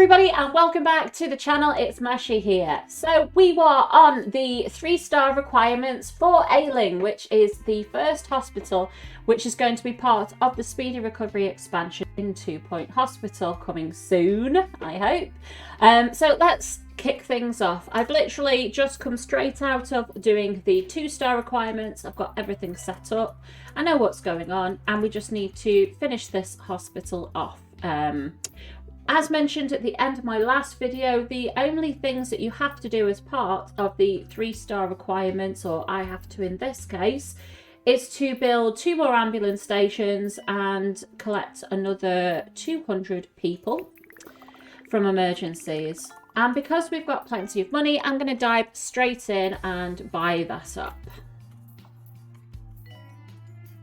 everybody and welcome back to the channel. It's Mashi here. So we were on the 3-star requirements for Ailing, which is the first hospital which is going to be part of the Speedy Recovery Expansion in 2 Point Hospital, coming soon, I hope. So let's kick things off. I've literally just come straight out of doing the 2-star requirements. I've got everything set up. I know what's going on and we just need to finish this hospital off. As mentioned at the end of my last video, the only things that you have to do as part of the 3-star requirements, or I have to in this case, is to build 2 more ambulance stations and collect another 200 people from emergencies. And because we've got plenty of money, I'm going to dive straight in and buy that up.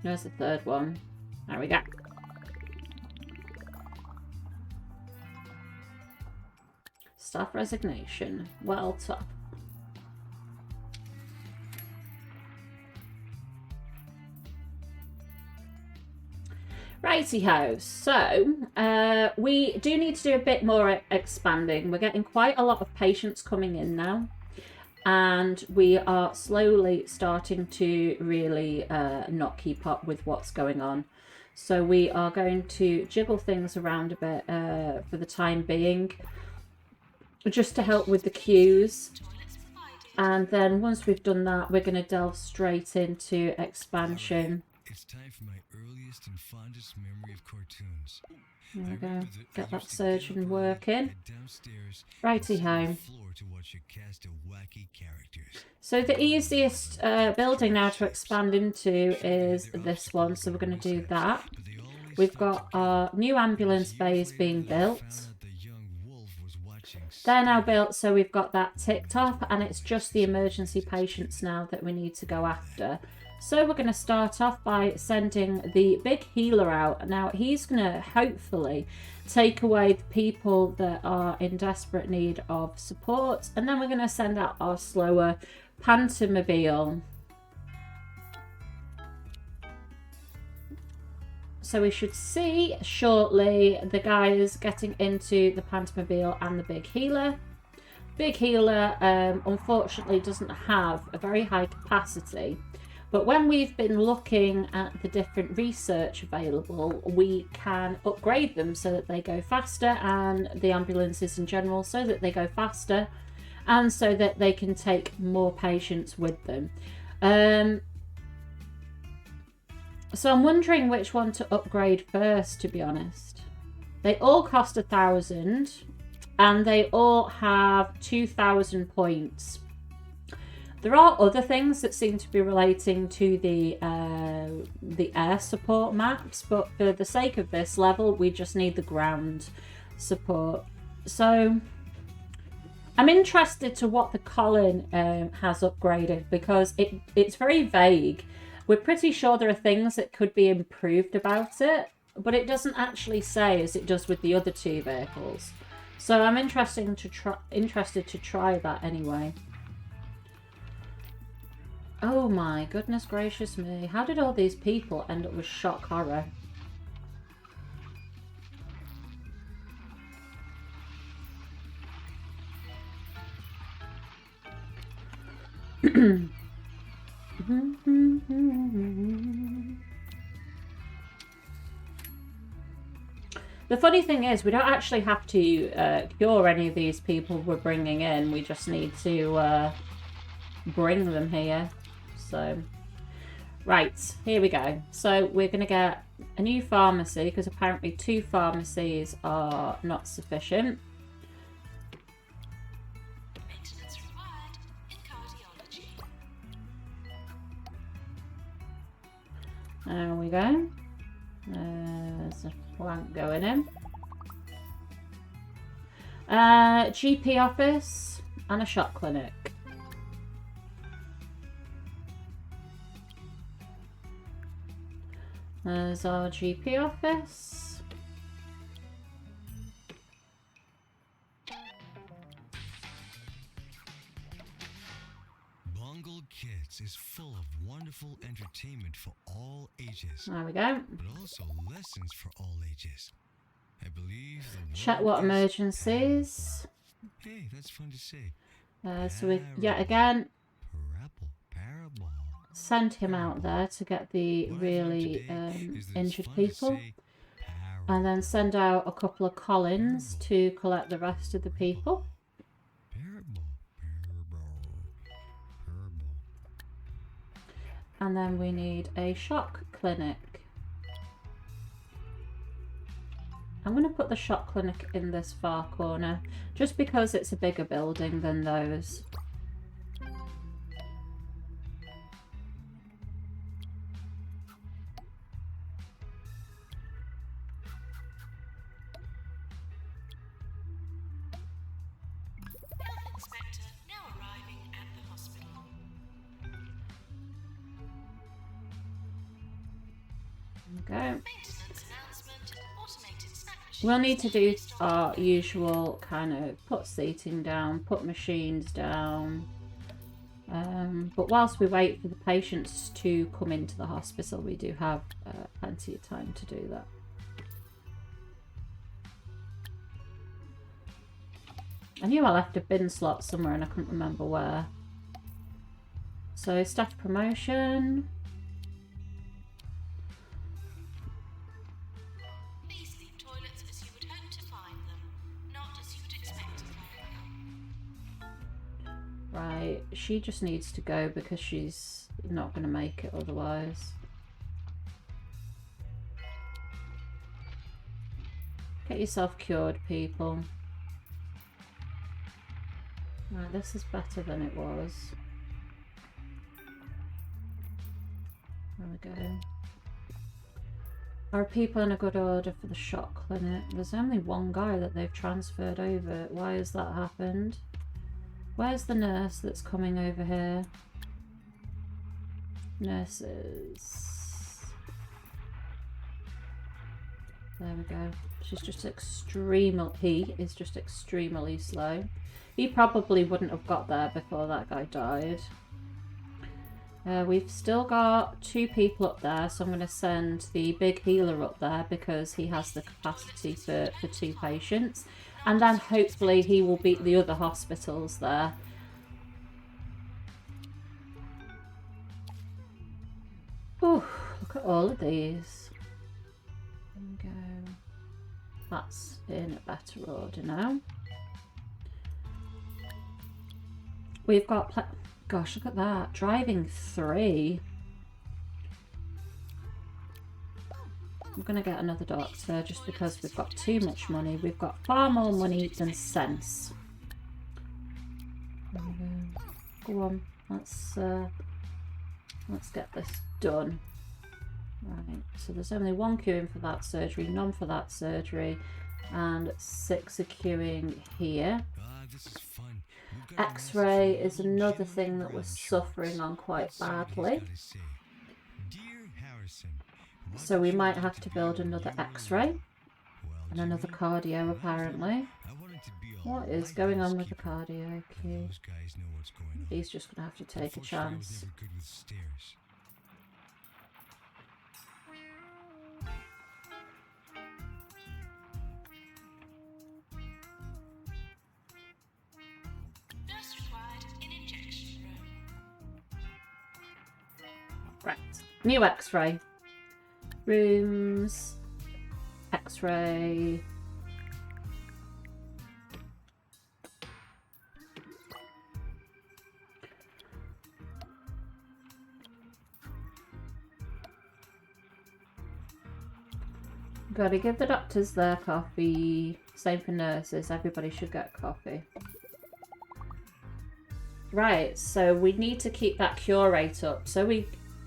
There's the third one. There we go. Staff resignation. Well tough. Righty-ho. So, we do need to do a bit more expanding. We're getting quite a lot of patients coming in now. And we are slowly starting to really not keep up with what's going on. So we are going to jiggle things around a bit for the time being, just to help with the queues. And then once we've done that, we're going to delve straight into expansion. It's time for my earliest and fondest memory of cartoons. There we go. Get that surgeon working. Righty-ho. So the easiest building now to expand into is this one. So we're going to do that. We've got our new ambulance bays being built. They're now built, so we've got that ticked off, and it's just the emergency patients now that we need to go after. So we're going to start off by sending the big healer out. Now he's going to hopefully take away the people that are in desperate need of support, and then we're going to send out our slower pantomobile. So we should see shortly the guys getting into the pantomobile and the big healer. Big healer unfortunately doesn't have a very high capacity, but when we've been looking at the different research available, we can upgrade them so that they go faster, and the ambulances in general so that they go faster and so that they can take more patients with them. So I'm wondering which one to upgrade first, to be honest. They all cost 1,000 and they all have 2,000 points. There are other things that seem to be relating to the air support maps, but for the sake of this level, we just need the ground support. So I'm interested to what the Colin has upgraded, because it's very vague. We're pretty sure there are things that could be improved about it, but it doesn't actually say as it does with the other 2 vehicles. So I'm interested to try that anyway. Oh my goodness gracious me. How did all these people end up with shock horror? The funny thing is, we don't actually have to cure any of these people we're bringing in. We just need to bring them here. So, right, here we go. So we're going to get a new pharmacy, because apparently 2 pharmacies are not sufficient. Maintenance required in cardiology. There we go. There's a plant going in. GP office and a shop clinic. There's our GP office. Bungled Kids is full of wonderful entertainment for all ages. There we go. But also lessons for all ages. I believe the Check word what is emergencies. Hey, that's fun to say. So we, yet again, Parable. send him out there to get the What I've learned really today is that it's injured fun to people. say And then send out a couple of Collins to collect the rest of the people. parable. And then we need a shock clinic. I'm going to put the shock clinic in this far corner, just because it's a bigger building than those. Health inspector now arriving at the hospital. There we go. Maintenance announcement. Automated snack machine. We'll need to do our usual kind of put seating down, put machines down. But whilst we wait for the patients to come into the hospital, we do have plenty of time to do that. I knew I left a bin slot somewhere and I couldn't remember where. So staff promotion. Please leave toilets as you would hope to find them, not as you would expect to find them. Right, she just needs to go because she's not going to make it otherwise. Get yourself cured, people. Right, this is better than it was. There we go. Are people in a good order for the shock clinic? There's only one guy that they've transferred over. Why has that happened? Where's the nurse that's coming over here? Nurses. There we go. She's just he is just extremely slow. He probably wouldn't have got there before that guy died. We've still got 2 people up there, so I'm going to send the big healer up there because he has the capacity for 2 patients. And then hopefully he will beat the other hospitals there. Ooh, look at all of these. There we go. That's in a better order now. We've got... Gosh, look at that. Driving 3. I'm going to get another doctor just because we've got too much money. We've got far more money than sense. There we go. Go on. Let's get this done. Right. So there's only 1 queuing for that surgery, none for that surgery, and 6 are queuing here. This is fun. X-ray is another thing that we're suffering on quite badly. Dear Harrison, So we might have to build another X-ray and another cardio apparently. What is going on with the cardio queue? He's just going to have to take a chance. Nurse required in injection room. Right, new X-ray. Rooms. X-ray. Got to give the doctors their coffee. Same for nurses. Everybody should get coffee. Right, so we need to keep that cure rate up. So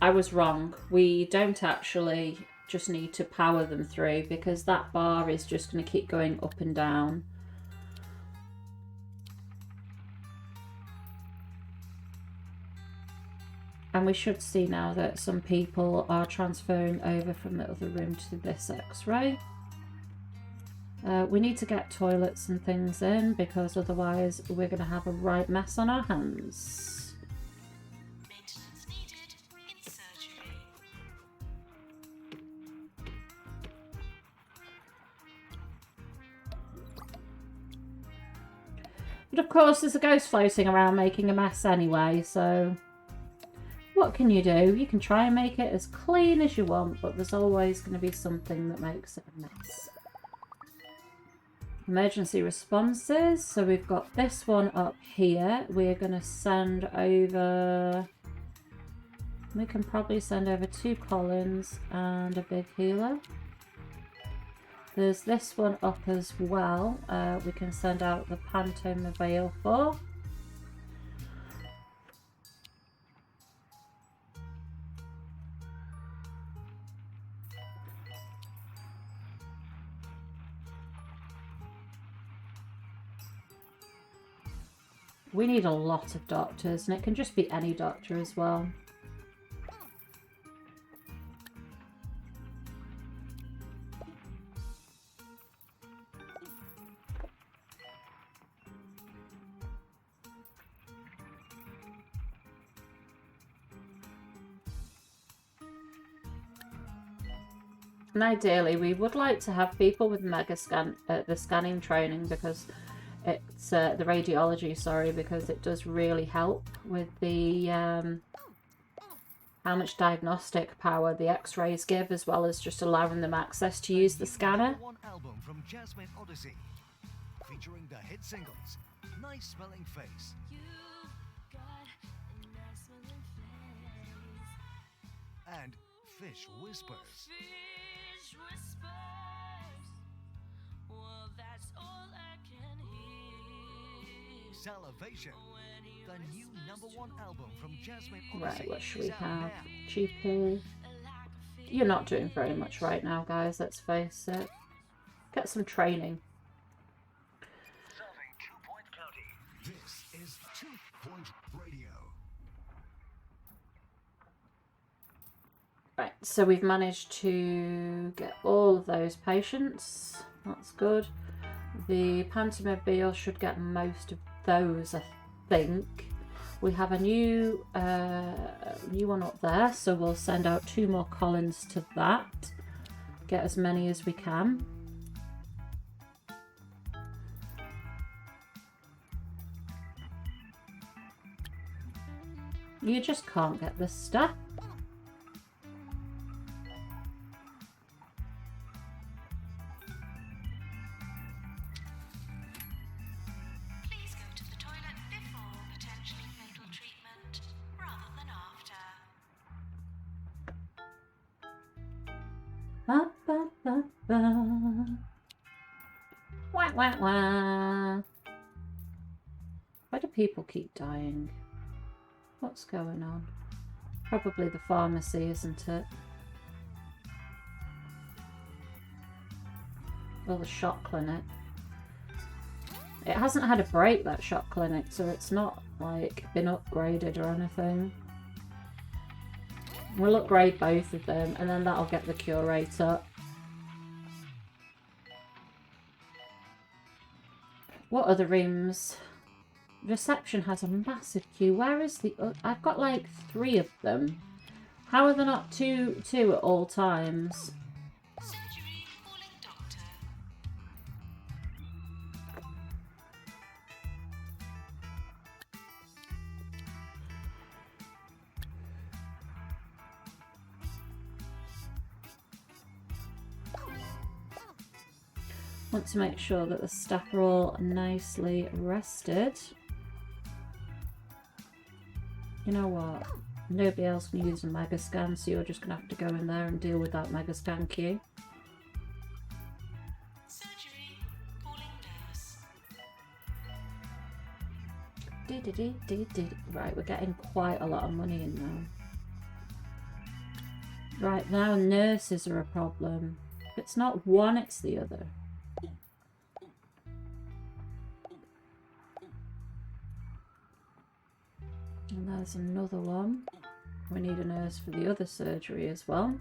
I was wrong. We don't actually just need to power them through because that bar is just going to keep going up and down. And we should see now that some people are transferring over from the other room to this X-ray. We need to get toilets and things in because otherwise we're going to have a right mess on our hands. Maintenance needed in surgery. But of course, there's a ghost floating around making a mess anyway, so what can you do? You can try and make it as clean as you want, but there's always going to be something that makes it a mess. Emergency responses. So we've got this one up here. We're going to send over... We can probably send over 2 Collins and a big healer. There's this one up as well. We can send out the Pantomobile for. We need a lot of doctors, and it can just be any doctor as well. And ideally, we would like to have people with the scanning training, because it's the radiology, sorry, because it does really help with the how much diagnostic power the X-rays give, as well as just allowing them access to use the scanner. One album from Jasmine Odyssey, featuring the hit singles "Nice Smelling Face" and "Fish Whispers." Salivation, the new #1 album from Jasmine Odyssey. Right, what should we have? GP. You're not doing very much right now, guys, let's face it. Get some training. Serving 2 Point County. This is 2 Point Radio. Right, so we've managed to get all of those patients. That's good. The Pantomobile should get most of those, I think. We have a new one up there, so we'll send out 2 more Collins to that. Get as many as we can. You just can't get this stuff. Please go to the toilet before potentially fatal treatment, rather than after. Ba, ba, ba, ba. Wah, wah, wah. Why do people keep dying? What's going on? Probably the pharmacy, isn't it? Or the shot clinic. It hasn't had a break, that shot clinic, so it's not like been upgraded or anything. We'll upgrade both of them, and then that'll get the cure rate up. What other rooms? Reception has a massive queue. Where is the... I've got like 3 of them. How are there not two at all times? Surgery calling doctor. Want to make sure that the staff are all nicely rested. You know what? Nobody else can use a mega scan, so you're just going to have to go in there and deal with that mega scan queue. Surgery calling nurse. Right, we're getting quite a lot of money in now. Right, now nurses are a problem. If it's not one, it's the other. And there's another one. We need a nurse for the other surgery as well.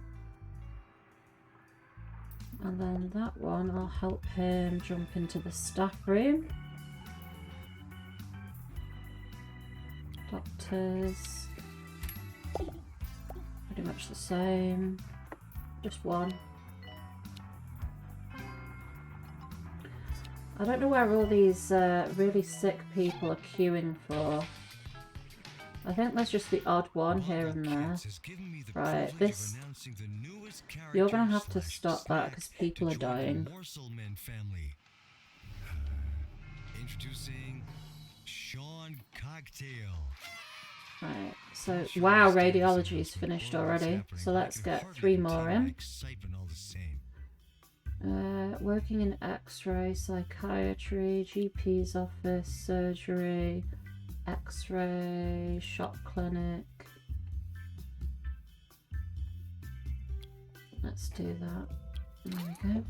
And then that one, I'll help him jump into the staff room. Doctors. Pretty much the same. Just one. I don't know where all these really sick people are queuing for. I think there's just the odd one here and there. Right, this... You're gonna have to stop that because people are dying. Introducing Sean Cocktail. Right, so wow, radiology's finished already. So let's get 3 more in. Working in X-ray, psychiatry, GP's office, surgery, X-ray, shop clinic. Let's do that. There we go.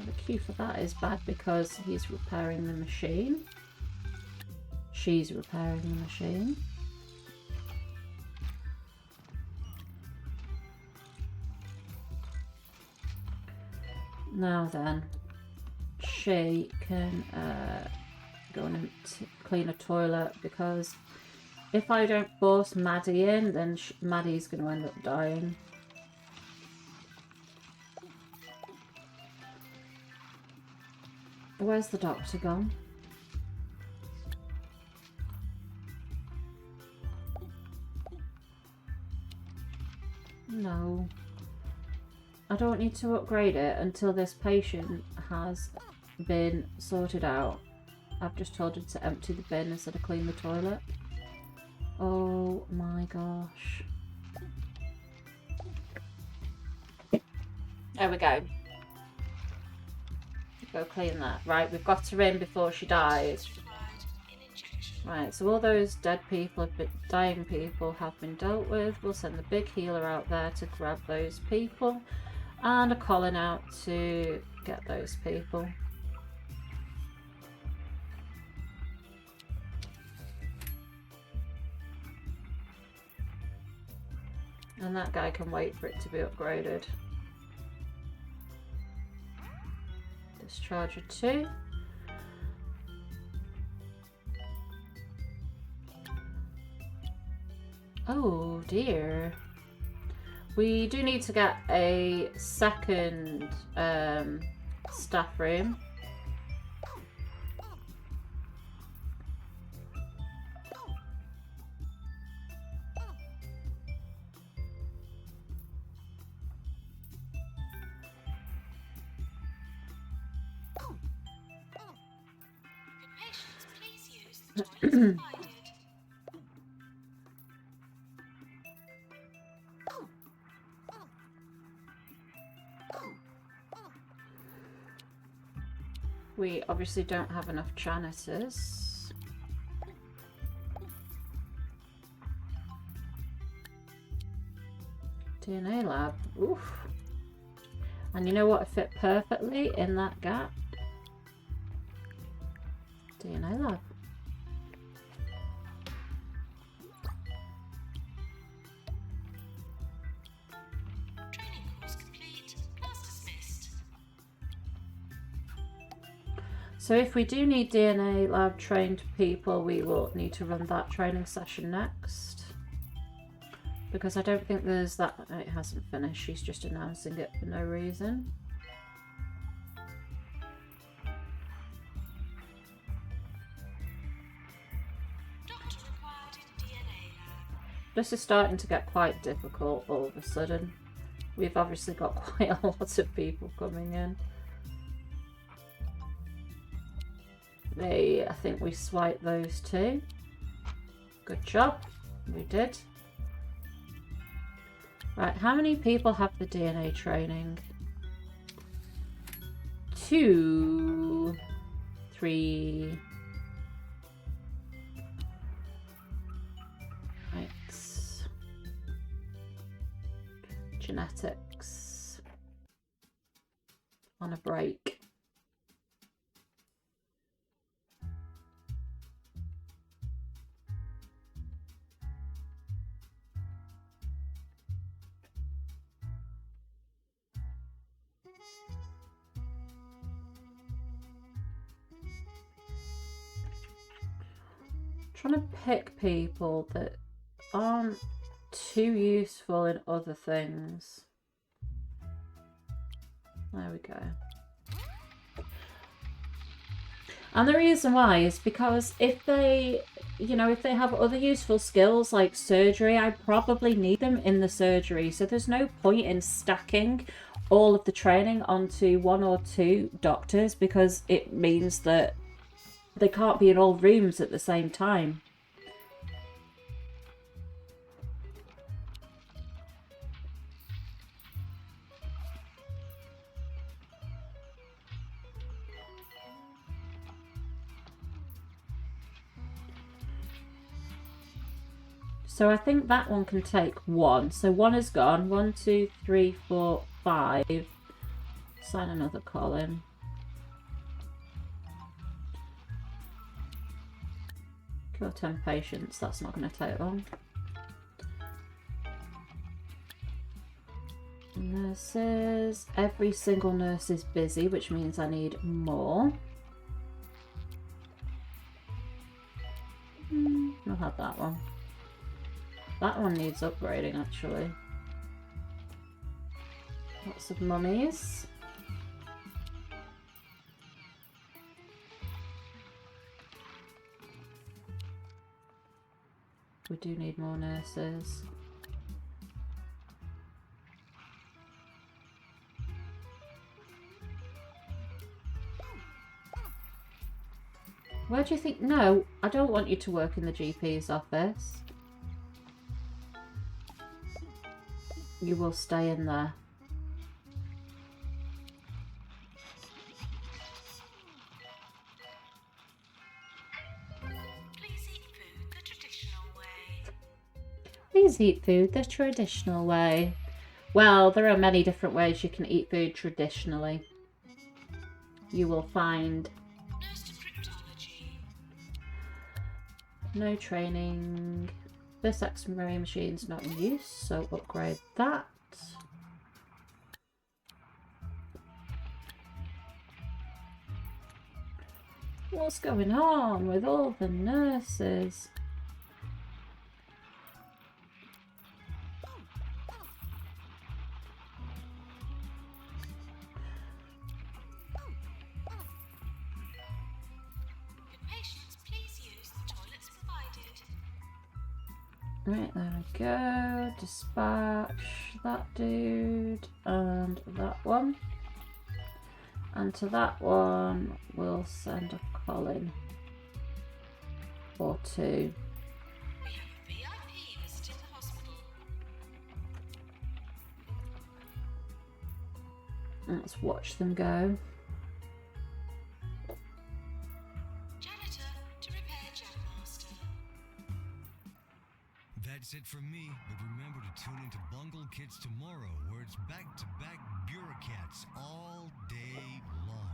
The queue for that is bad because he's repairing the machine. She's repairing the machine. Now then, she can go and clean a toilet because if I don't force Maddie in, then Maddie's going to end up dying. Where's the doctor gone? No. I don't need to upgrade it until this patient has been sorted out. I've just told her to empty the bin instead of clean the toilet. Oh my gosh. There we go. Go clean that. Right, we've got her in before she dies. Right, so all those dead people, dying people have been dealt with. We'll send the big healer out there to grab those people. And a Colin out to get those people. And that guy can wait for it to be upgraded. Discharger 2. Oh dear. We do need to get a second staff room. Patients, please use the toilets provided. We obviously don't have enough janitors. DNA lab. Oof. And you know what fit perfectly in that gap? DNA lab. Training course complete. Class dismissed. So if we do need DNA lab trained people, we will need to run that training session next. Because I don't think there's that... It hasn't finished, she's just announcing it for no reason. Doctor required in DNA lab. This is starting to get quite difficult all of a sudden. We've obviously got quite a lot of people coming in. I think we swiped those two. Good job. We did. Right, how many people have the DNA training? 2, 3. Right. Genetics. On a break. Trying to pick people that aren't too useful in other things. There we go. And the reason why is because if they, you know, if they have other useful skills like surgery, I probably need them in the surgery. So there's no point in stacking all of the training onto 1 or 2 doctors, because it means that they can't be in all rooms at the same time. So I think that one can take 1. So 1 is gone. 1, 2, 3, 4, 5. Sign another column. Cure 10 patients. That's not going to take long. Nurses. Every single nurse is busy, which means I need more. I'll have that one. That one needs upgrading, actually. Lots of mummies. We do need more nurses. Where do you think? No, I don't want you to work in the GP's office. You will stay in there. Please eat food the traditional way. Please eat food the traditional way. Well, there are many different ways you can eat food traditionally. You will find Nurse to cryptology. no training. This X-ray machine's not in use, so upgrade that. What's going on with all the nurses? Good patients, please use the toilets provided. Right, there we go. Dispatch that dude and that one. And to that one, we'll send a Colin. Or 2. We have a VIP visiting the hospital. Let's watch them go. Janitor to repair Jam Master. That's it from me, but remember to tune into Bungle Kids tomorrow, where it's back-to-back bureaucrats all day long.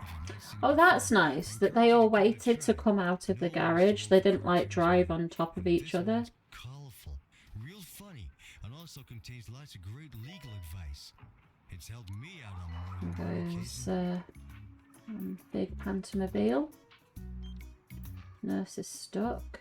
If you've not seen Oh, it that's before, nice that they all waited to come out of the garage. They didn't like drive on top of each This other. one's colorful, real funny, and also contains lots of great legal advice. It's helped me out on more than one Goes occasion. big pantomobile. Nurse is stuck.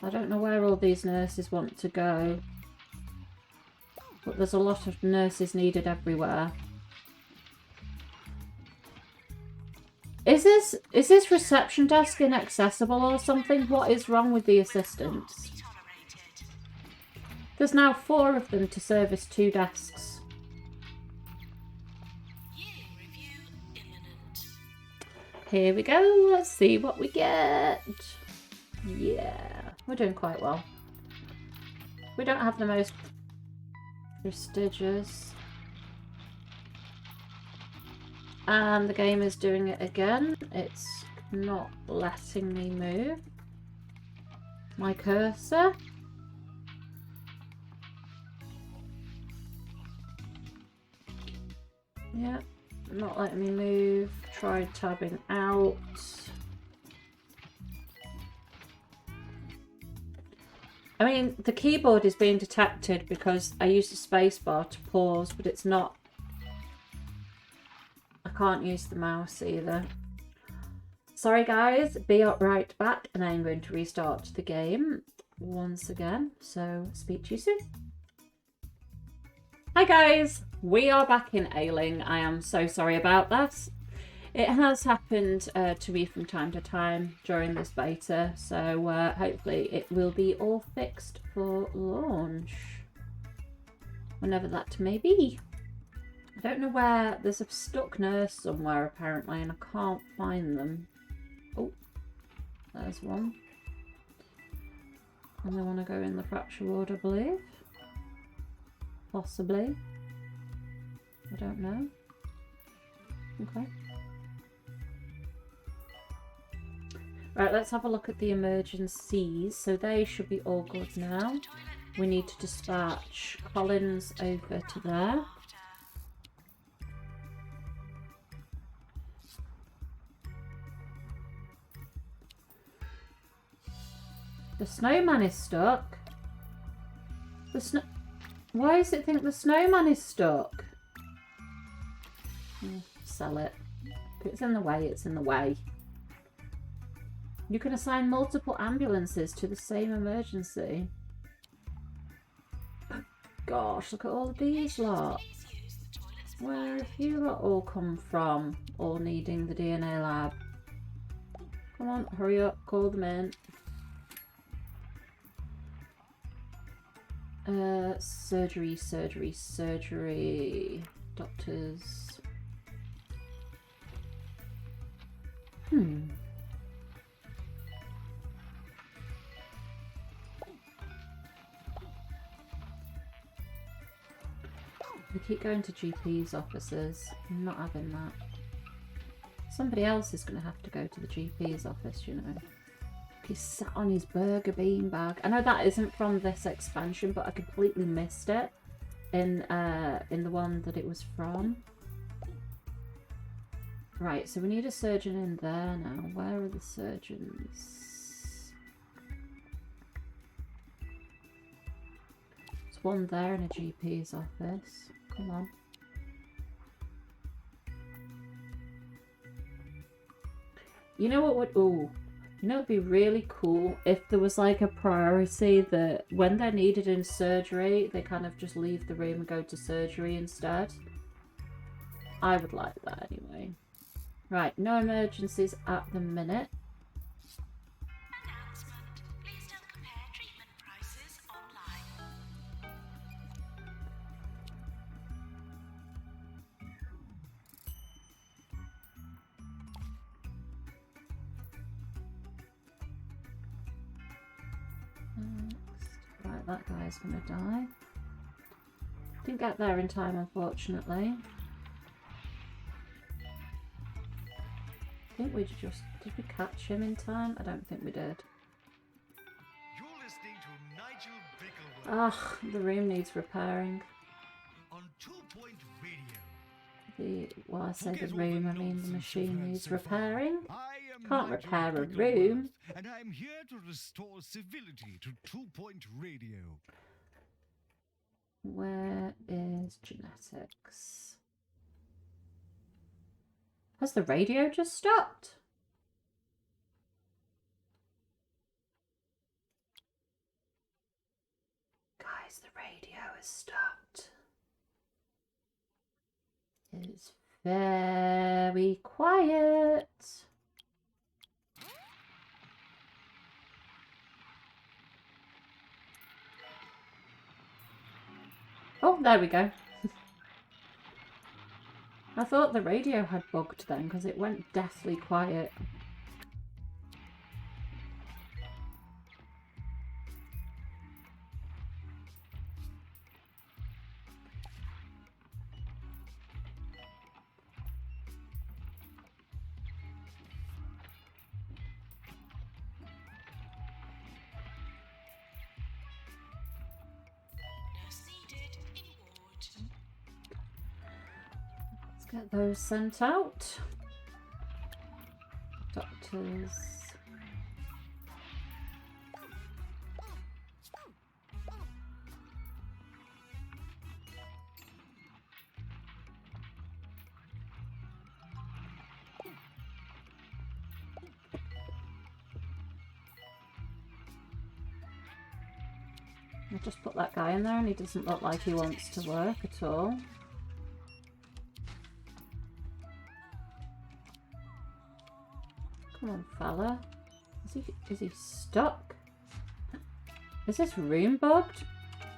I don't know where all these nurses want to go, but there's a lot of nurses needed everywhere. Is this reception desk inaccessible or something? What is wrong with the assistants? Be tolerated. There's now 4 of them to service 2 desks. Yearly review imminent. Here we go. Let's see what we get. Yeah, we're doing quite well. We don't have the most prestigious. And the game is doing it again. It's not letting me move my cursor. Yeah, not letting me move. Tried tabbing out. I mean, the keyboard is being detected because I used the spacebar to pause, but it's not. I can't use the mouse either. Sorry guys, be right back, and I'm going to restart the game once again. So speak to you soon. Hi guys, we are back in Ailing. I am so sorry about that. It has happened to me from time to time during this beta, so hopefully it will be all fixed for launch, whenever that may be. I don't know where, there's a stuck nurse somewhere apparently, and I can't find them. Oh, there's one. And they want to go in the fracture ward, I believe. Possibly. I don't know. Okay. Right, let's have a look at the emergencies. So they should be all good now. We need to dispatch Collins over to there. The snowman is stuck. Why does it think the snowman is stuck? Sell it. If it's in the way, it's in the way. You can assign multiple ambulances to the same emergency. Gosh, look at all of these lot. Where have you lot all come from? All needing the DNA lab. Come on, hurry up, call them in. Surgery. Doctors. We keep going to GP's offices. I'm not having that. Somebody else is going to have to go to the GP's office, you know. He's sat on his burger beanbag. I know that isn't from this expansion, but I completely missed it in the one that it was from. Right, so we need a surgeon in there now. Where are the surgeons? There's one there in a GP's office. Come on. You know what would... Ooh. You know, it'd be really cool if there was like a priority that when they're needed in surgery, they kind of just leave the room and go to surgery instead. I would like that anyway. Right, no emergencies at the minute. Announcement. Please don't compare treatment prices online. Right, that guy's gonna die. Didn't get there in time, unfortunately. I think we just... Did we catch him in time? I don't think we did. You're listening to Nigel Bickleworth Ah, the room needs repairing. on 2 Point Radio. Well, I say the Forget all room, I mean the nonsense you've machine heard needs so far. repairing. I am Can't Nigel repair a Bickleworth, room. and I'm here to restore civility to 2 Point Radio. Where is genetics? Has the radio just stopped? Guys, the radio has stopped. It's very quiet. Oh, there we go. I thought the radio had bugged then because it went deathly quiet. Nurse needed in ward. Let's get those sent out. Doctors. I'll just put that guy in there, and he doesn't look like he wants to work at all. Come on, fella. Is he stuck? Is this room bugged?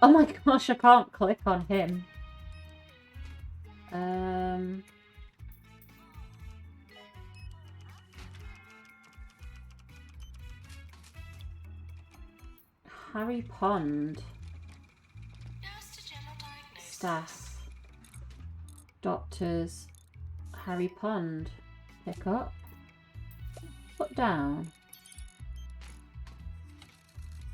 Oh my gosh, I can't click on him. Harry Pond. Nurse to general diagnosis. Staff. Doctors. Harry Pond. Pick up. Put down.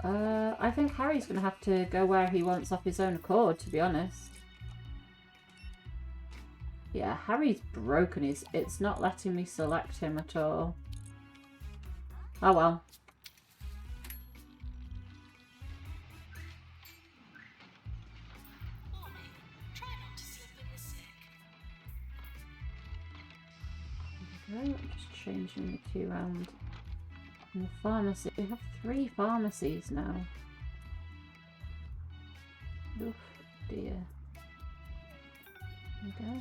I think Harry's going to have to go where he wants off his own accord, to be honest. Yeah, Harry's broken. It's not letting me select him at all. Oh well. Warning, try not to slip in the sick. Okay, I'm just changing the two round. In the pharmacy, we have 3 pharmacies now. Oof, dear. Okay.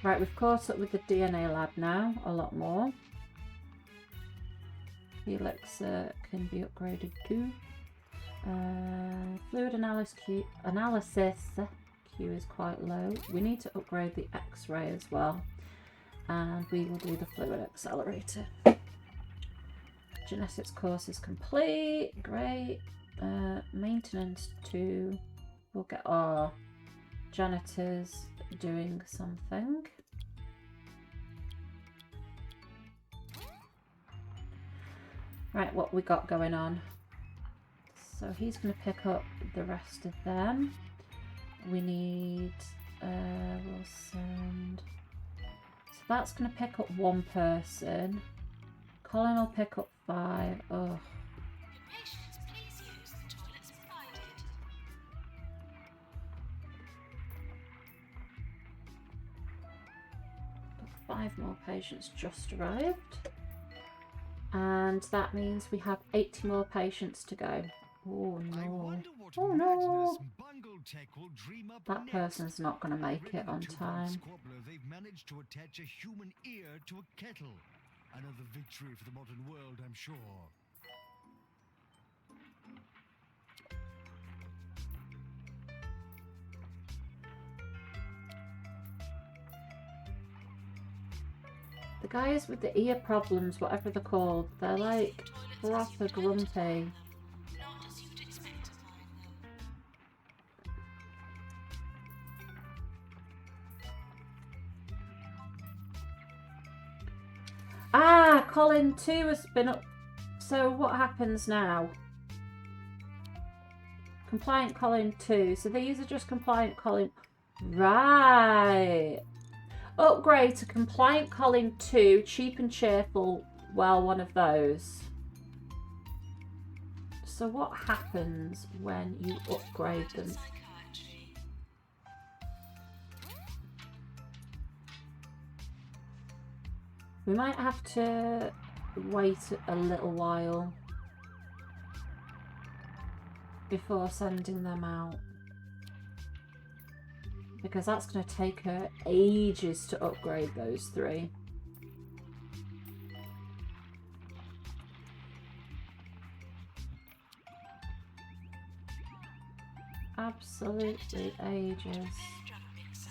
Right, we've caught up with the DNA lab now, a lot more. The elixir can be upgraded too. Fluid analysis Q is quite low. We need to upgrade the X-ray as well. And we will do the fluid accelerator. Genetics course is complete. Great. Maintenance 2. We'll get our janitors doing something. Right, what we got going on? So he's going to pick up the rest of them. We need... we'll send... So that's going to pick up 1 person. Colin will pick up 5. Oh. Patients, please use the toilets provided. 5 more patients just arrived. And that means we have 80 more patients to go. Oh no. Oh no. That person's not going to make it on time. They've managed to attach a human ear to a kettle. Another victory for the modern world, I'm sure. The guys with the ear problems, whatever they're called, they're like proper grumpy. Not as you'd expect to find them. Ah, Colin 2 has been up. So what happens now? Compliant Colin 2. So these are just compliant Colin. Right. Upgrade to compliant Colin 2. Cheap and cheerful. Well, one of those. So what happens when you upgrade them? Psychiatry. We might have to wait a little while before sending them out, because that's going to take her ages to upgrade those 3. Absolutely ages. Drug mixer.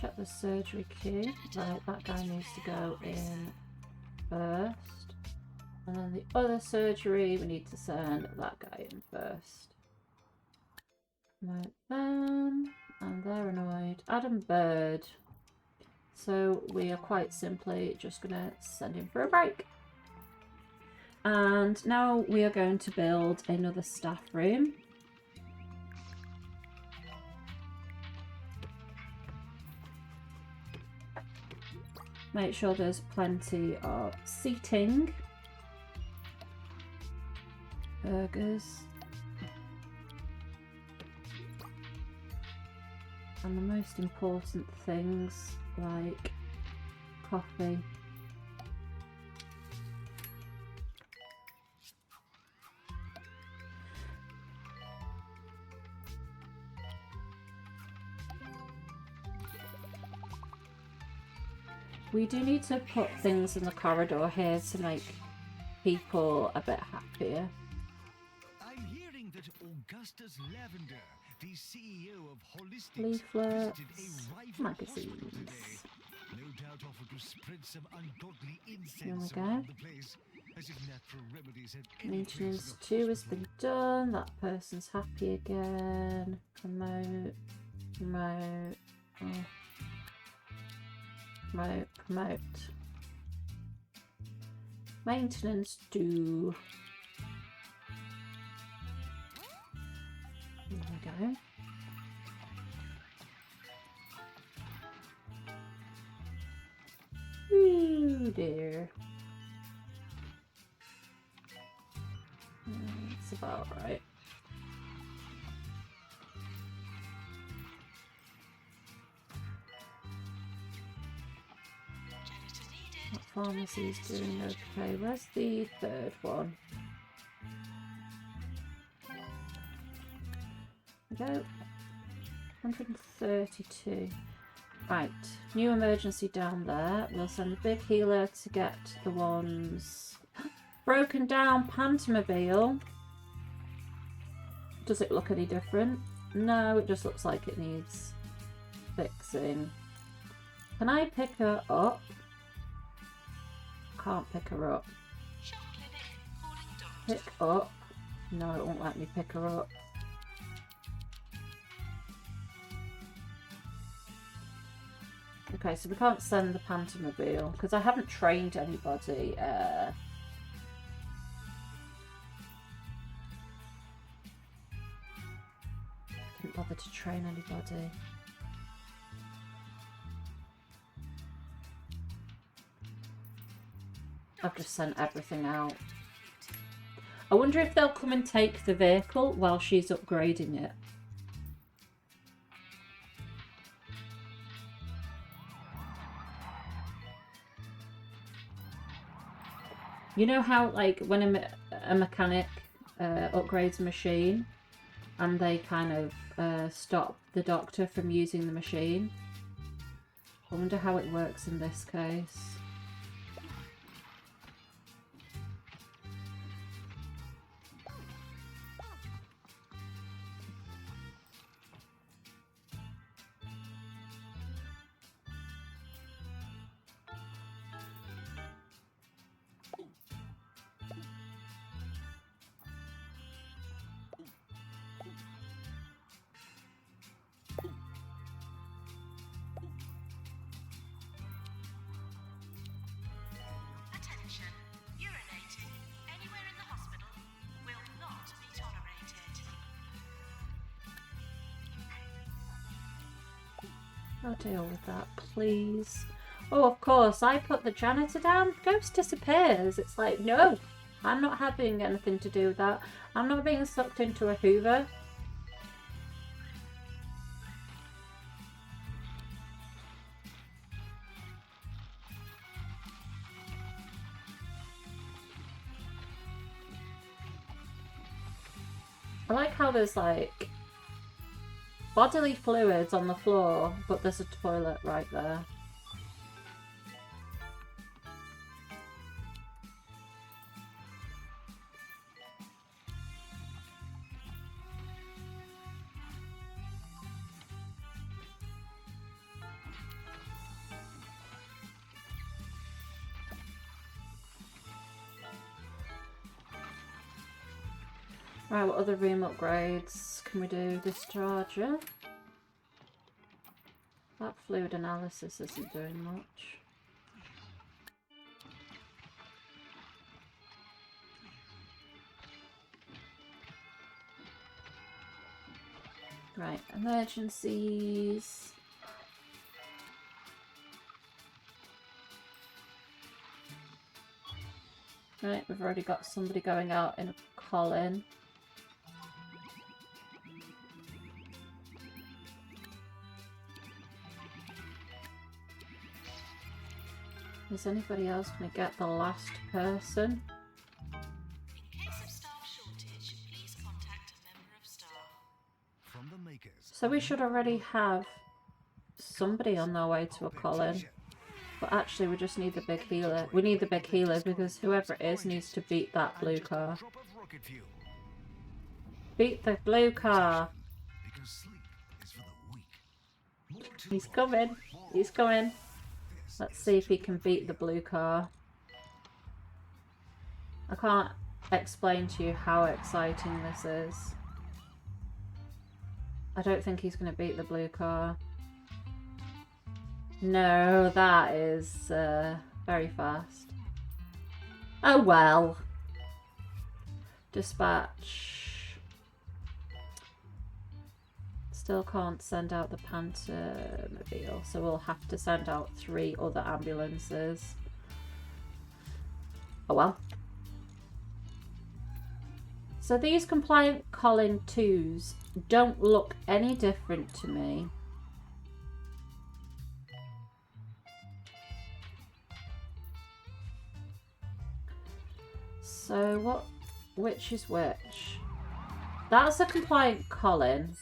Check the surgery queue. Right, that guy needs to go in first. And then the other surgery, we need to send that guy in first. Like them. And they're annoyed. Adam Bird. So we are quite simply just going to send him for a break. And now we are going to build another staff room. Make sure there's plenty of seating. Burgers. And the most important things like coffee. We do need to put things in the corridor here to make people a bit happier. I'm hearing that Augustus Lavender, the CEO of Holistics, Leaflets, visited a rival hospital magazines. today. No doubt offered to spread some ungodly There we incense go. around the place, as if natural remedies had any place in Maintenance a 2 has hospital. been done. That person's happy again. Promote. Promote. Oh. Promote. Promote. Maintenance 2. There we go. Ooh dear. That's about right. Janitor needed. That pharmacy's doing okay. Where's the third one? There we go. 132. Right. New emergency down there. We'll send a big healer to get the ones. Broken down Pantomobile. Does it look any different? No, it just looks like it needs fixing. Can I pick her up? Can't pick her up. Shop clinic calling doctor. Pick up. No, it won't let me pick her up. Okay, so we can't send the Pantomobile because I haven't trained anybody. Didn't bother to train anybody. I've just sent everything out. I wonder if they'll come and take the vehicle while she's upgrading it. You know how, like, when a mechanic upgrades a machine and they kind of stop the doctor from using the machine? I wonder how it works in this case. Attention. Urinating anywhere in the hospital will not be tolerated. I'll deal with that, please. Oh, of course, I put the janitor down. Ghost disappears. It's like, no, I'm not having anything to do with that. I'm not being sucked into a Hoover. I like how there's like bodily fluids on the floor, but there's a toilet right there. Right, what other room upgrades can we do? Discharger. That fluid analysis isn't doing much. Right, emergencies. Right, we've already got somebody going out in a Colin. Is anybody else going to get the last person? In case of staff shortage, please contact a member of staff. From the makers. So we should already have somebody on their way to a Colin. But actually we just need the big healer. We need the big healer because whoever it is needs to beat that blue car. Beat the blue car. Because sleep is for the weak. More to He's coming. He's coming. Let's see if he can beat the blue car. I can't explain to you how exciting this is. I don't think he's going to beat the blue car. No, that is very fast. Oh well. Dispatch. Still can't send out the Panthermobile, so we'll have to send out 3 other ambulances. Oh well. So these compliant Colin 2s don't look any different to me. So which is which? That's a compliant Colin.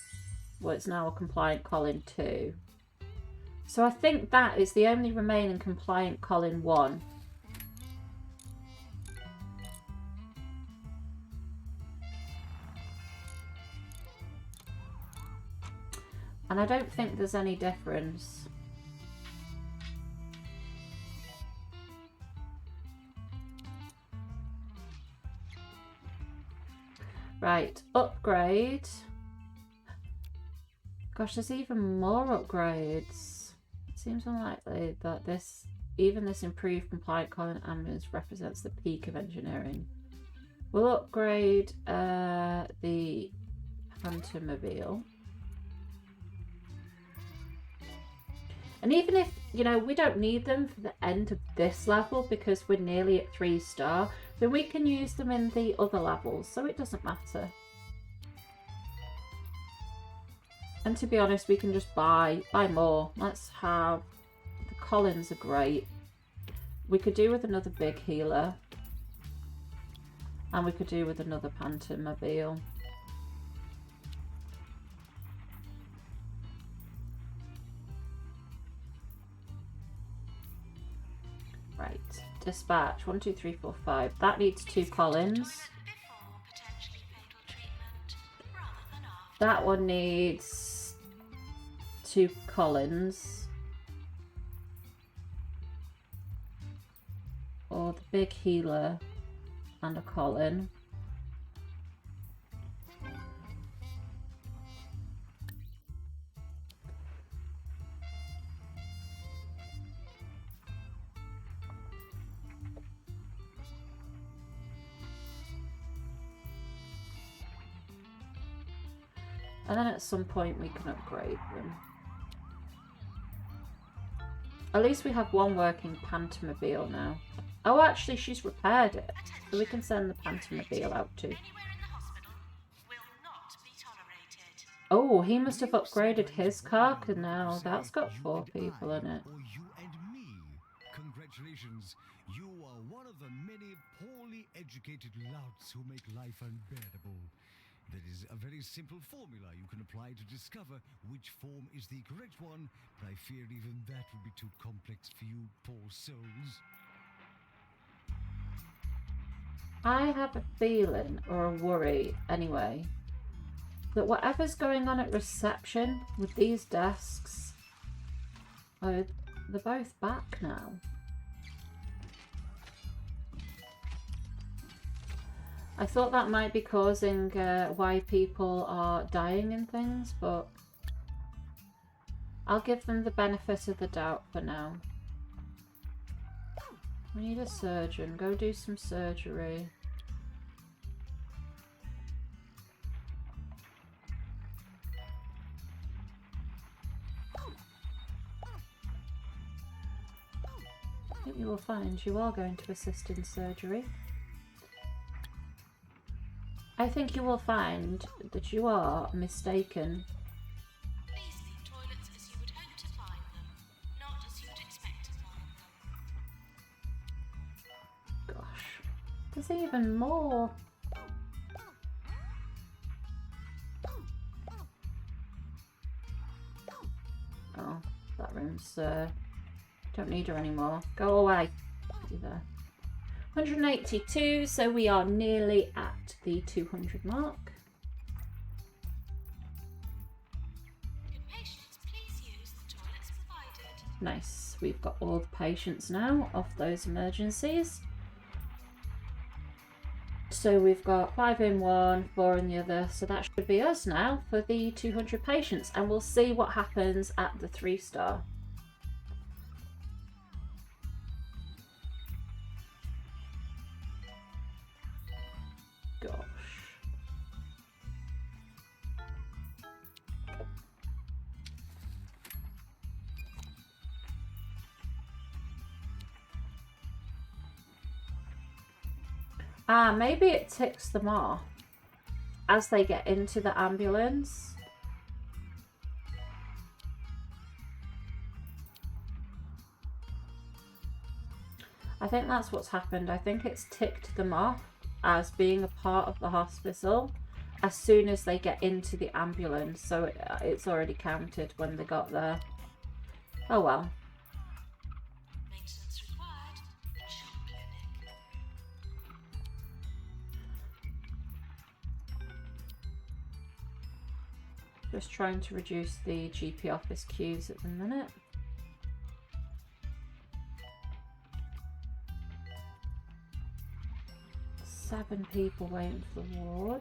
Well, it's now a compliant Colin 2. So I think that is the only remaining compliant Colin 1. And I don't think there's any difference. Right, upgrade. Gosh, there's even more upgrades. It seems unlikely that even this improved compliant Colin ambulance represents the peak of engineering. We'll upgrade the Panthermobile. And even if, you know, we don't need them for the end of this level because we're nearly at 3-star, then we can use them in the other levels, so it doesn't matter. And to be honest, we can just buy more. Let's have... The Collins are great. We could do with another big healer. And we could do with another Panthermobile. Right, dispatch 1, 2, 3, 4, 5. That needs 2 Collins. That one needs 2 Collins. Or the big healer and a Colin. And then at some point we can upgrade them. At least we have one working Panthermobile now. Oh, actually she's repaired it. So we can send the Panthermobile out too. Oh, he must have upgraded his car because now that's got 4 people in it. Or you and me. Congratulations. You are one of the many poorly educated louts who make life unbearable. There is a very simple formula you can apply to discover which form is the correct one, but I fear even that would be too complex for you poor souls. I have a feeling, or a worry anyway, that whatever's going on at reception with these desks, oh, they're both back now. I thought that might be causing why people are dying and things, but I'll give them the benefit of the doubt for now. We need a surgeon. Go do some surgery. I think you will find you are going to assist in surgery. I think you will find that you are mistaken. These are the toilets as you would hope to find them, not as you'd expect to find them. Gosh, there's even more. Oh, that room's, don't need her anymore. Go away. You there. 182, so we are nearly at the 200 mark. Good patients, please use the toilets provided. Nice. We've got all the patients now off those emergencies. So we've got 5 in one, 4 in the other. So that should be us now for the 200 patients. And we'll see what happens at the 3-star. Gosh. Ah, maybe it ticks them off as they get into the ambulance. I think that's what's happened. I think it's ticked them off as being a part of the hospital as soon as they get into the ambulance. So it's already counted when they got there. Oh well. Maintenance required. Shock clinic. Just trying to reduce the GP office queues at the minute. Seven people waiting for the ward.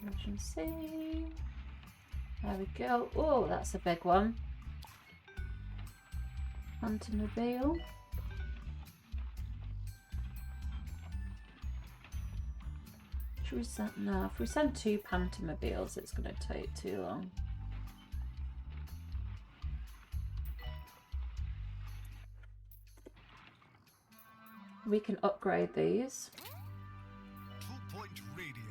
Emergency. There we go. Oh, that's a big one. Automobile. Should we send? No, if we send 2 Pantomobiles, it's going to take too long. We can upgrade these. 2-point radio.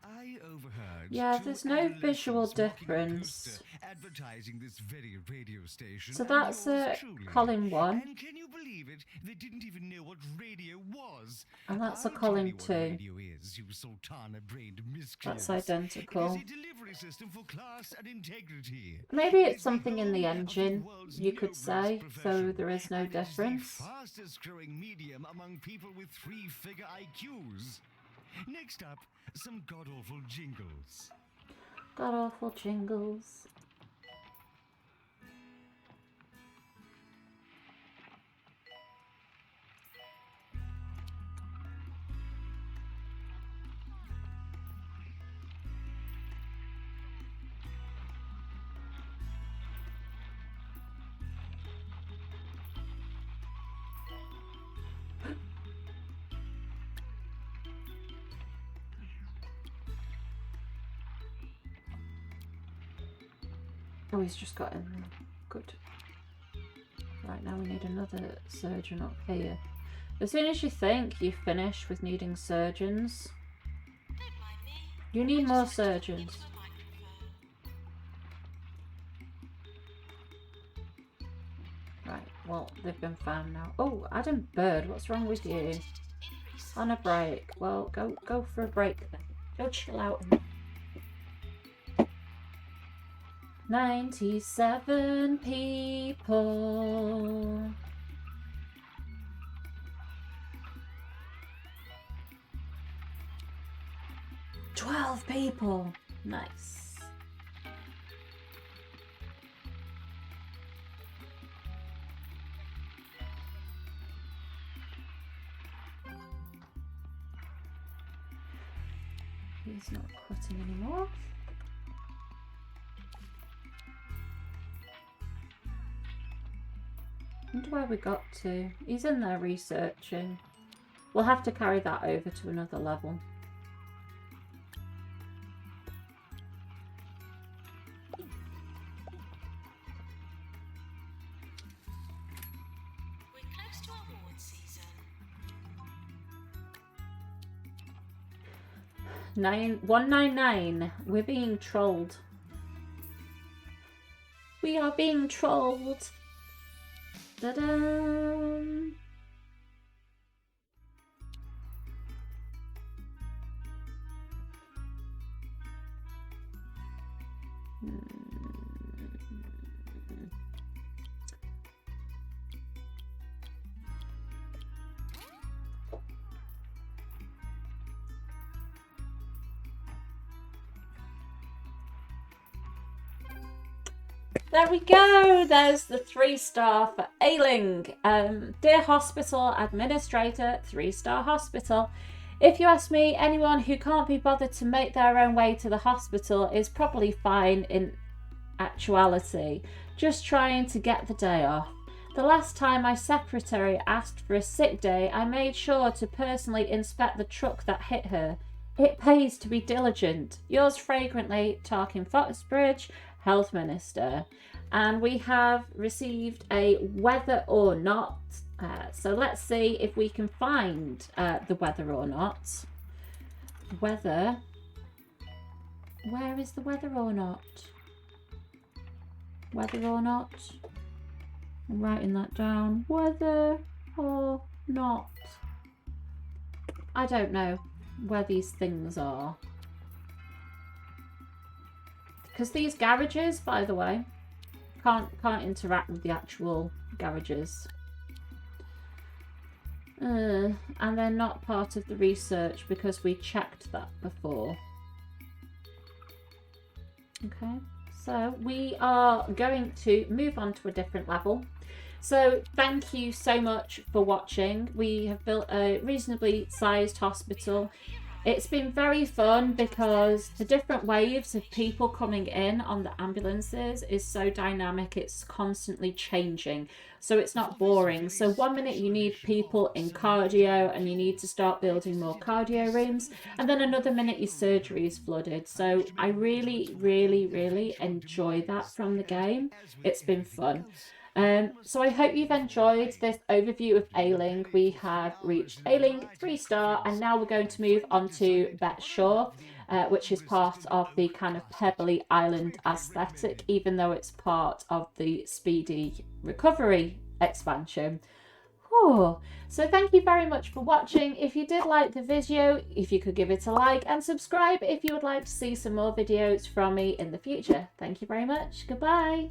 I overheard. Yeah, 2 there's no adolescents visual mocking a difference. poster advertising this very radio station. So and that's yours truly. Colin 1. And can you believe it? They didn't even know what radio was. And that's a I'll Colin tell you what 2. radio is, you sultana-brained miscreants. That's identical. It is a delivery system for class and integrity. Maybe It it's is something in the home of engine, world's you could noblest say, so profession, there is no and it is difference. the fastest growing medium among people with 3-figure IQs. Next up, some god-awful jingles. God awful jingles. Oh, he's just got in there. Good. Right, now we need another surgeon up here. As soon as you think you've finished with needing surgeons, Don't mind me. you need more surgeons. Into a microphone. Right, well, they've been found now. Oh, Adam Bird, what's wrong with you? In research. On a break. Well, go for a break then. Go chill out. 97 people. "12 people. Nice. He's not quitting anymore. Wonder where we got to. He's in there researching. We'll have to carry that over to another level. We're close to award season. 199. We're being trolled. We are being trolled. Ta-da! There we go. There's the 3-star for Ailing. Dear Hospital Administrator, 3-star hospital. If you ask me, anyone who can't be bothered to make their own way to the hospital is probably fine in actuality, just trying to get the day off. The last time my secretary asked for a sick day, I made sure to personally inspect the truck that hit her. It pays to be diligent. Yours fragrantly, Tarkin Foxbridge, Health Minister. And we have received a whether or not. So let's see if we can find the whether or not. Whether. Where is the whether or not? Whether or not. I'm writing that down. Whether or not. I don't know where these things are. Because these garages, by the way, can't interact with the actual garages. And they're not part of the research because we checked that before. Okay, so we are going to move on to a different level. So thank you so much for watching. We have built a reasonably sized hospital. It's been very fun because the different waves of people coming in on the ambulances is so dynamic. It's constantly changing, so it's not boring. So 1 minute you need people in cardio and you need to start building more cardio rooms, and then another minute your surgery is flooded. So I really enjoy that from the game. It's been fun. So I hope you've enjoyed this overview of Ailing. We have reached Ailing 3-star, and now we're going to move on to Betshore, which is part of the kind of pebbly island aesthetic, even though it's part of the Speedy Recovery Expansion. Whew. So thank you very much for watching. If you did like the video, if you could give it a like and subscribe if you would like to see some more videos from me in the future. Thank you very much. Goodbye.